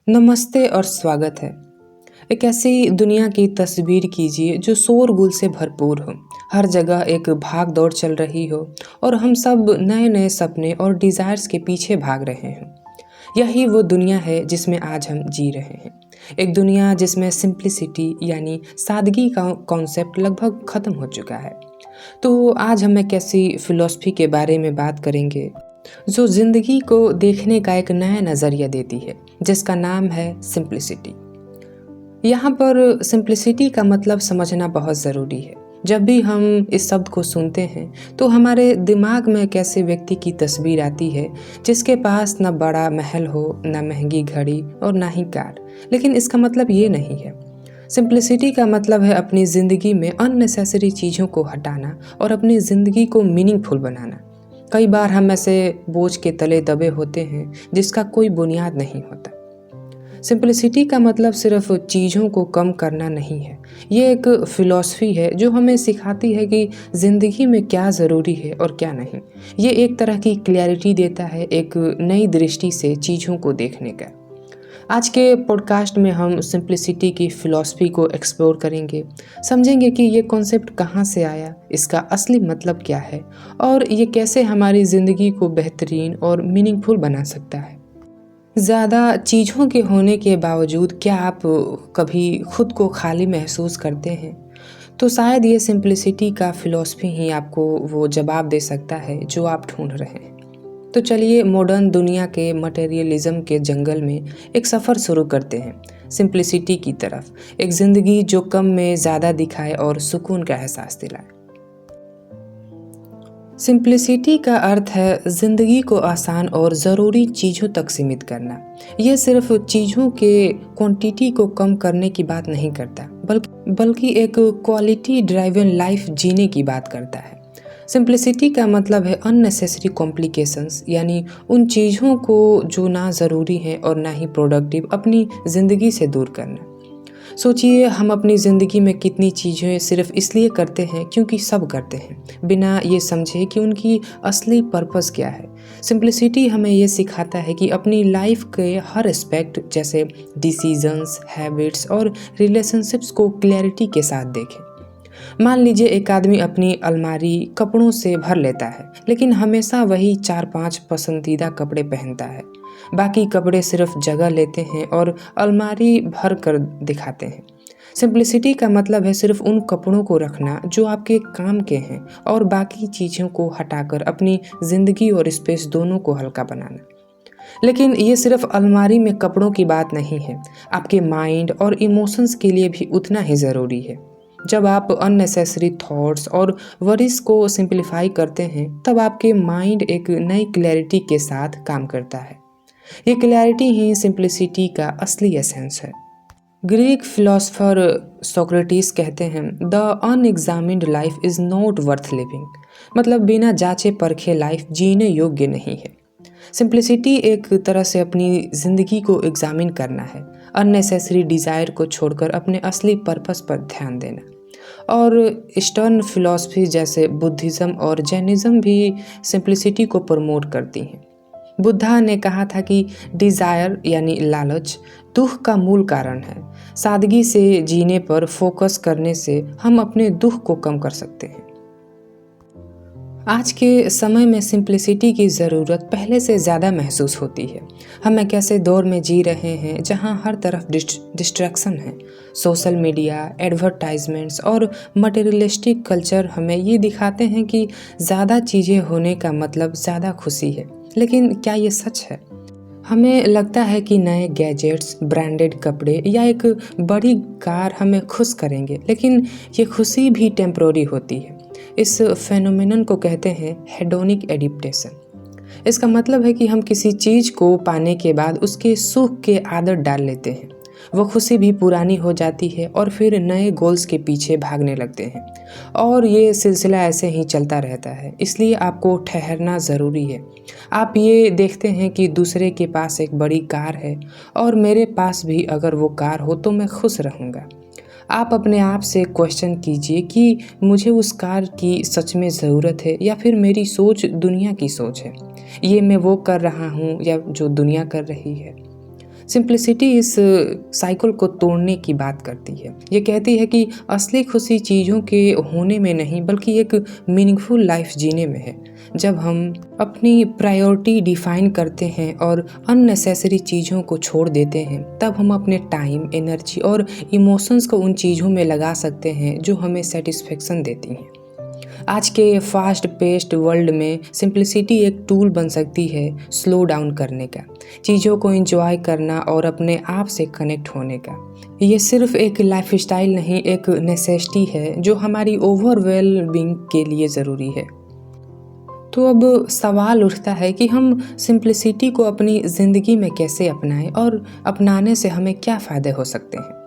नमस्ते और स्वागत है। एक ऐसी दुनिया की तस्वीर कीजिए जो शोरगुल से भरपूर हो। हर जगह एक भाग दौड़ चल रही हो और हम सब नए नए सपने और डिज़ायर्स के पीछे भाग रहे हैं। यही वो दुनिया है जिसमें आज हम जी रहे हैं। एक दुनिया जिसमें सिंप्लिसिटी यानी सादगी का कॉन्सेप्ट लगभग ख़त्म हो चुका है। तो आज हम एक ऐसी फ़िलॉसफ़ी के बारे में बात करेंगे जो ज़िंदगी को देखने का एक नया नज़रिया देती है, जिसका नाम है सिंप्लिसिटी। यहाँ पर सिंप्लिसिटी का मतलब समझना बहुत ज़रूरी है। जब भी हम इस शब्द को सुनते हैं तो हमारे दिमाग में एक ऐसे व्यक्ति की तस्वीर आती है जिसके पास ना बड़ा महल हो, ना महंगी घड़ी और ना ही कार। लेकिन इसका मतलब ये नहीं है। सिंप्लिसिटी का मतलब है अपनी ज़िंदगी में अननेसेसरी चीज़ों को हटाना और अपनी ज़िंदगी को मीनिंगफुल बनाना। कई बार हम ऐसे बोझ के तले दबे होते हैं जिसका कोई बुनियाद नहीं होता। सिंप्लिसिटी का मतलब सिर्फ चीज़ों को कम करना नहीं है। ये एक फ़िलॉसफ़ी है जो हमें सिखाती है कि ज़िंदगी में क्या ज़रूरी है और क्या नहीं। ये एक तरह की क्लैरिटी देता है, एक नई दृष्टि से चीज़ों को देखने का। आज के पॉडकास्ट में हम सिंप्लिसिटी की फ़िलॉसफ़ी को एक्सप्लोर करेंगे, समझेंगे कि ये कॉन्सेप्ट कहाँ से आया, इसका असली मतलब क्या है और ये कैसे हमारी ज़िंदगी को बेहतरीन और मीनिंगफुल बना सकता है। ज़्यादा चीज़ों के होने के बावजूद क्या आप कभी खुद को खाली महसूस करते हैं? तो शायद ये सिंप्लिसिटी का फ़िलॉसफ़ी ही आपको वो जवाब दे सकता है जो आप ढूँढ रहे हैं। तो चलिए मॉडर्न दुनिया के मटेरियलिज़्म के जंगल में एक सफ़र शुरू करते हैं, सिंप्लिसिटी की तरफ। एक ज़िंदगी जो कम में ज़्यादा दिखाए और सुकून का एहसास दिलाए। सिंप्लिसिटी का अर्थ है ज़िंदगी को आसान और ज़रूरी चीज़ों तक सीमित करना। ये सिर्फ चीज़ों के क्वांटिटी को कम करने की बात नहीं करता, बल्कि एक क्वालिटी ड्राइवन लाइफ जीने की बात करता है। सिंप्लिसिटी का मतलब है अननेसेसरी कॉम्प्लिकेशंस, यानी उन चीज़ों को जो ना ज़रूरी हैं और ना ही प्रोडक्टिव अपनी ज़िंदगी से दूर करना। सोचिए हम अपनी ज़िंदगी में कितनी चीज़ें सिर्फ इसलिए करते हैं क्योंकि सब करते हैं, बिना ये समझे कि उनकी असली पर्पस क्या है। सिंप्लिसिटी हमें ये सिखाता है कि अपनी लाइफ के हर एस्पेक्ट जैसे डिसीजंस, हैबिट्स और रिलेशनशिप्स को क्लैरिटी के साथ देखें। मान लीजिए एक आदमी अपनी अलमारी कपड़ों से भर लेता है, लेकिन हमेशा वही 4-5 पसंदीदा कपड़े पहनता है। बाकी कपड़े सिर्फ जगह लेते हैं और अलमारी भर कर दिखाते हैं। सिंप्लिसिटी का मतलब है सिर्फ उन कपड़ों को रखना जो आपके काम के हैं और बाकी चीज़ों को हटाकर अपनी ज़िंदगी और स्पेस दोनों को हल्का बनाना। लेकिन ये सिर्फ अलमारी में कपड़ों की बात नहीं है, आपके माइंड और इमोशंस के लिए भी उतना ही ज़रूरी है। जब आप अननेसेसरी थॉट्स और वरीज को सिंप्लीफाई करते हैं, तब आपके माइंड एक नई क्लैरिटी के साथ काम करता है। ये क्लैरिटी ही सिंप्लिसिटी का असली एसेंस है। ग्रीक फिलोसोफर सोक्रेटिस कहते हैं, the unexamined life is not worth living. मतलब बिना जांचे परखे लाइफ जीने योग्य नहीं है। सिंप्लिसिटी एक तरह से अपनी ज़िंदगी को एग्जामिन करना है, अननेसेसरी डिज़ायर को छोड़कर अपने असली पर्पस पर ध्यान देना। और ईस्टर्न फिलॉसफी जैसे बुद्धिज़्म और जैनिज़्म भी सिंप्लिसिटी को प्रमोट करती हैं। बुद्धा ने कहा था कि डिज़ायर यानी लालच दुख का मूल कारण है। सादगी से जीने पर फोकस करने से हम अपने दुख को कम कर सकते हैं। आज के समय में सिंप्लिसिटी की ज़रूरत पहले से ज़्यादा महसूस होती है। हम एक ऐसे दौर में जी रहे हैं जहां हर तरफ डिस्ट्रैक्शन है। सोशल मीडिया, एडवर्टाइजमेंट्स और मटेरियलिस्टिक कल्चर हमें ये दिखाते हैं कि ज़्यादा चीज़ें होने का मतलब ज़्यादा खुशी है। लेकिन क्या ये सच है? हमें लगता है कि नए गैजेट्स, ब्रांडेड कपड़े या एक बड़ी कार हमें खुश करेंगे, लेकिन ये खुशी भी टेम्पररी होती है। इस फेनोमेनन को कहते हैं हेडोनिक एडिप्टेशन। इसका मतलब है कि हम किसी चीज़ को पाने के बाद उसके सुख के आदत डाल लेते हैं। वो खुशी भी पुरानी हो जाती है और फिर नए गोल्स के पीछे भागने लगते हैं और ये सिलसिला ऐसे ही चलता रहता है। इसलिए आपको ठहरना ज़रूरी है। आप ये देखते हैं कि दूसरे के पास एक बड़ी कार है और मेरे पास भी अगर वो कार हो तो मैं खुश रहूँगा। आप अपने आप से क्वेश्चन कीजिए कि मुझे उस कार की सच में ज़रूरत है या फिर मेरी सोच दुनिया की सोच है। ये मैं वो कर रहा हूँ या जो दुनिया कर रही है। सिंप्लिसिटी इस साइकिल को तोड़ने की बात करती है। ये कहती है कि असली खुशी चीज़ों के होने में नहीं बल्कि एक मीनिंगफुल लाइफ जीने में है। जब हम अपनी प्रायोरिटी डिफाइन करते हैं और अननेसेसरी चीज़ों को छोड़ देते हैं, तब हम अपने टाइम, एनर्जी और इमोशंस को उन चीज़ों में लगा सकते हैं जो हमें सेटिस्फेक्शन देती हैं। आज के फास्ट पेस्ड वर्ल्ड में सिंप्लिसिटी एक टूल बन सकती है स्लो डाउन करने का, चीज़ों को एंजॉय करना और अपने आप से कनेक्ट होने का। ये सिर्फ एक लाइफस्टाइल नहीं, एक नेसेसिटी है जो हमारी ओवर वेल बीइंग के लिए ज़रूरी है। तो अब सवाल उठता है कि हम सिंप्लिसिटी को अपनी ज़िंदगी में कैसे अपनाएं और अपनाने से हमें क्या फ़ायदे हो सकते हैं।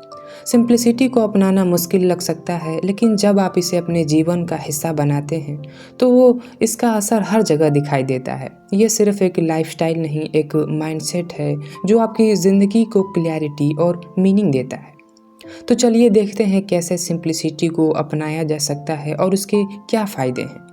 सिंप्लिसिटी को अपनाना मुश्किल लग सकता है, लेकिन जब आप इसे अपने जीवन का हिस्सा बनाते हैं तो वो इसका असर हर जगह दिखाई देता है। ये सिर्फ एक लाइफस्टाइल नहीं, एक माइंडसेट है जो आपकी ज़िंदगी को क्लैरिटी और मीनिंग देता है। तो चलिए देखते हैं कैसे सिंप्लिसिटी को अपनाया जा सकता है और उसके क्या फ़ायदे हैं।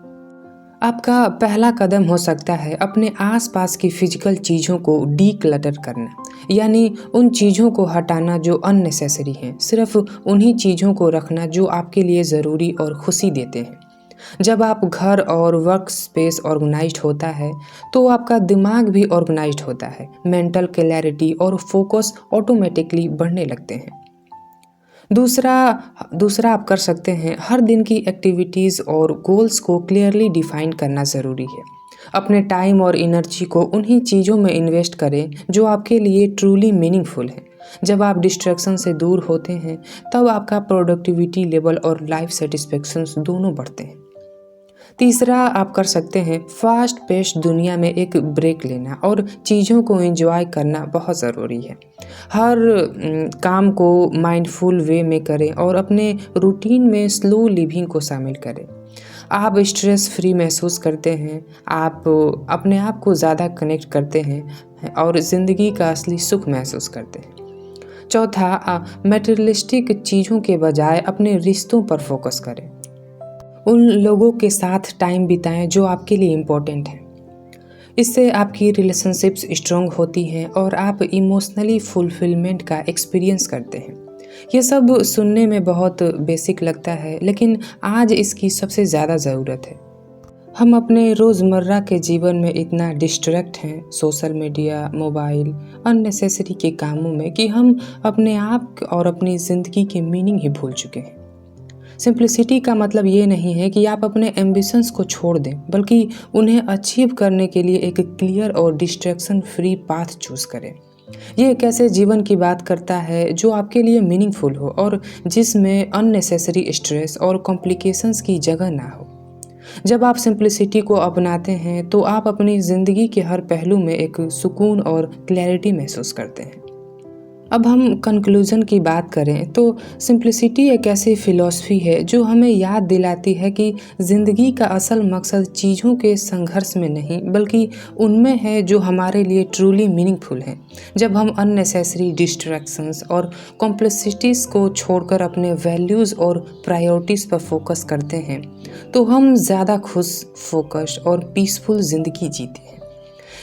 आपका पहला कदम हो सकता है अपने आसपास की फिजिकल चीज़ों को डीक्लटर करना, यानी उन चीज़ों को हटाना जो अननेसेसरी हैं, सिर्फ उन्हीं चीज़ों को रखना जो आपके लिए ज़रूरी और खुशी देते हैं। जब आप घर और वर्क स्पेस ऑर्गेनाइज्ड होता है तो आपका दिमाग भी ऑर्गेनाइज्ड होता है। मेंटल क्लैरिटी और फोकस ऑटोमेटिकली बढ़ने लगते हैं। दूसरा आप कर सकते हैं, हर दिन की एक्टिविटीज़ और गोल्स को क्लियरली डिफाइन करना ज़रूरी है। अपने टाइम और एनर्जी को उन्हीं चीज़ों में इन्वेस्ट करें जो आपके लिए ट्रूली मीनिंगफुल है। जब आप डिस्ट्रैक्शन से दूर होते हैं तब आपका प्रोडक्टिविटी लेवल और लाइफ सेटिस्फेक्शन दोनों बढ़ते हैं। तीसरा आप कर सकते हैं, फास्ट पेस्ड दुनिया में एक ब्रेक लेना और चीज़ों को एंजॉय करना बहुत ज़रूरी है। हर काम को माइंडफुल वे में करें और अपने रूटीन में स्लो लिविंग को शामिल करें। आप स्ट्रेस फ्री महसूस करते हैं, आप अपने आप को ज़्यादा कनेक्ट करते हैं और ज़िंदगी का असली सुख महसूस करते हैं। चौथा, मटेरियलिस्टिक चीज़ों के बजाय अपने रिश्तों पर फोकस करें। उन लोगों के साथ टाइम बिताएं जो आपके लिए इम्पोर्टेंट हैं। इससे आपकी रिलेशनशिप्स स्ट्रॉन्ग होती हैं और आप इमोशनली फुलफिलमेंट का एक्सपीरियंस करते हैं। ये सब सुनने में बहुत बेसिक लगता है, लेकिन आज इसकी सबसे ज़्यादा ज़रूरत है। हम अपने रोज़मर्रा के जीवन में इतना डिस्ट्रैक्ट हैं सोशल मीडिया, मोबाइल, अननेसेसरी के कामों में कि हम अपने आप और अपनी ज़िंदगी की मीनिंग ही भूल चुके हैं। सिंप्लिसिटी का मतलब ये नहीं है कि आप अपने एम्बिशंस को छोड़ दें, बल्कि उन्हें अचीव करने के लिए एक क्लियर और डिस्ट्रैक्शन फ्री पाथ चूज़ करें। ये एक ऐसे जीवन की बात करता है जो आपके लिए मीनिंगफुल हो और जिसमें अननेसेसरी स्ट्रेस और कॉम्प्लिकेशंस की जगह ना हो। जब आप सिंप्लिसिटी को अपनाते हैं तो आप अपनी ज़िंदगी के हर पहलू में एक सुकून और क्लैरिटी महसूस करते हैं। अब हम कंक्लूज़न की बात करें तो सिंप्लिसिटी एक ऐसी फ़िलॉसफ़ी है जो हमें याद दिलाती है कि ज़िंदगी का असल मकसद चीज़ों के संघर्ष में नहीं बल्कि उनमें है जो हमारे लिए ट्रूली मीनिंगफुल हैं। जब हम अननेसेसरी डिस्ट्रैक्शंस और कॉम्प्लेक्सिटीज़ को छोड़कर अपने वैल्यूज़ और प्रायोरिटीज़ पर फोकस करते हैं तो हम ज़्यादा खुश, फोकस और पीसफुल ज़िंदगी जीते हैं।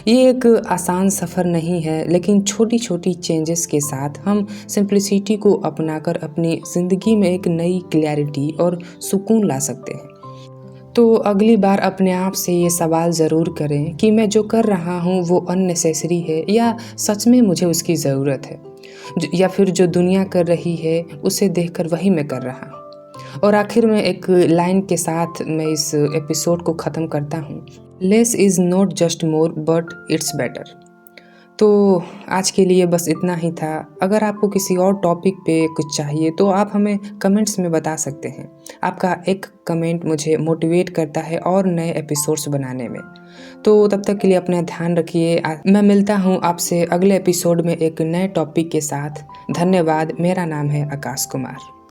ये एक आसान सफ़र नहीं है, लेकिन छोटी छोटी चेंजेस के साथ हम सिंप्लिसिटी को अपनाकर अपनी ज़िंदगी में एक नई क्लैरिटी और सुकून ला सकते हैं। तो अगली बार अपने आप से ये सवाल ज़रूर करें कि मैं जो कर रहा हूँ वो अननेसेसरी है या सच में मुझे उसकी ज़रूरत है, या फिर जो दुनिया कर रही है उसे देखकर वही मैं कर रहा हूँ। और आखिर में एक लाइन के साथ मैं इस एपिसोड को ख़त्म करता हूँ, less is not just more but it's better. तो आज के लिए बस इतना ही था। अगर आपको किसी और टॉपिक पे कुछ चाहिए तो आप हमें कमेंट्स में बता सकते हैं। आपका एक कमेंट मुझे मोटिवेट करता है और नए एपिसोड्स बनाने में। तो तब तक के लिए अपना ध्यान रखिए। मैं मिलता हूँ आपसे अगले एपिसोड में एक नए टॉपिक के साथ। धन्यवाद। मेरा नाम है आकाश कुमार।